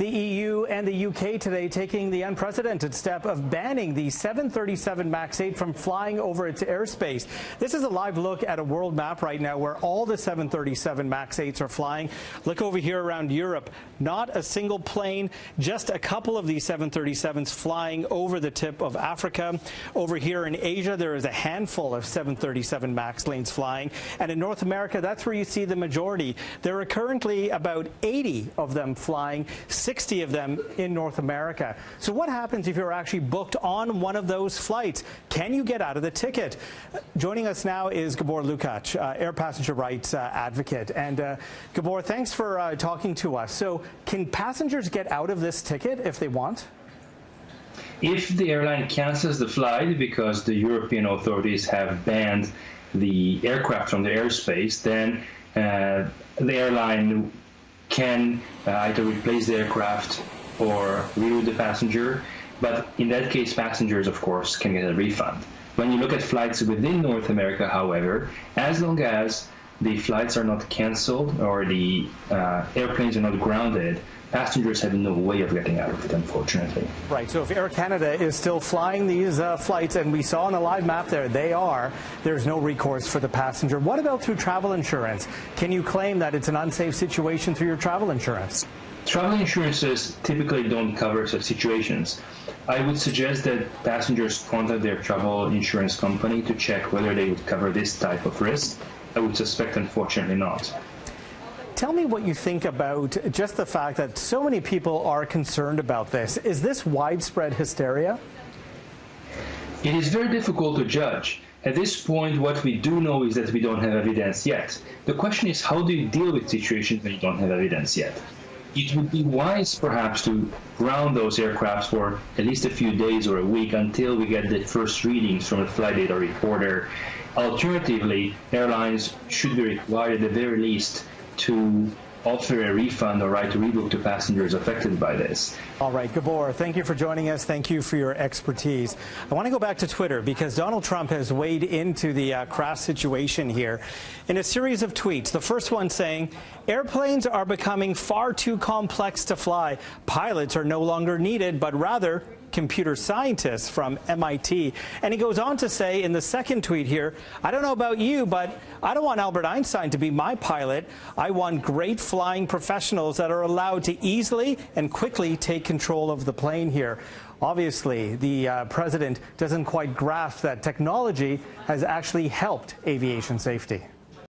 The EU and the UK today taking the unprecedented step of banning the 737 MAX 8 from flying over its airspace. This is a live look at a world map right now where all the 737 MAX 8s are flying. Look over here around Europe. Not a single plane, just a couple of these 737s flying over the tip of Africa. Over here in Asia, there is a handful of 737 MAX planes flying. And in North America, that's where you see the majority. There are currently about 80 of them flying, 60 of them in North America. So what happens if you're actually booked on one of those flights? Can you get out of the ticket? Joining us now is Gabor Lukacs, air passenger rights advocate. And Gabor, thanks for talking to us. So can passengers get out of this ticket if they want? If the airline cancels the flight because the European authorities have banned the aircraft from the airspace, then the airline can either replace the aircraft or reroute the passenger. But in that case, passengers, of course, can get a refund. When you look at flights within North America, however, as long as the flights are not canceled or the airplanes are not grounded, passengers have no way of getting out of it, unfortunately. Right. So if Air Canada is still flying these flights, and we saw on the live map there, there's no recourse for the passenger. What about through travel insurance? Can you claim that it's an unsafe situation through your travel insurance? Travel insurances typically don't cover such situations. I would suggest that passengers contact their travel insurance company to check whether they would cover this type of risk. I would suspect, unfortunately, not. Tell me what you think about just the fact that so many people are concerned about this. Is this widespread hysteria? It is very difficult to judge. At this point, what we do know is that we don't have evidence yet. The question is, how do you deal with situations when you don't have evidence yet? It would be wise, perhaps, to ground those aircraft for at least a few days or a week until we get the first readings from a flight data reporter. Alternatively, airlines should be required, at the very least, to offer a refund or right to rebook to passengers affected by this. All right, Gabor, thank you for joining us. Thank you for your expertise. I want to go back to Twitter because Donald Trump has weighed into the crass situation here in a series of tweets. The first one saying, airplanes are becoming far too complex to fly. Pilots are no longer needed, but rather computer scientists from MIT. And he goes on to say in the second tweet here, I don't know about you, but I don't want Albert Einstein to be my pilot. I want great flying professionals that are allowed to easily and quickly take control of the plane here. Obviously, the president doesn't quite grasp that technology has actually helped aviation safety.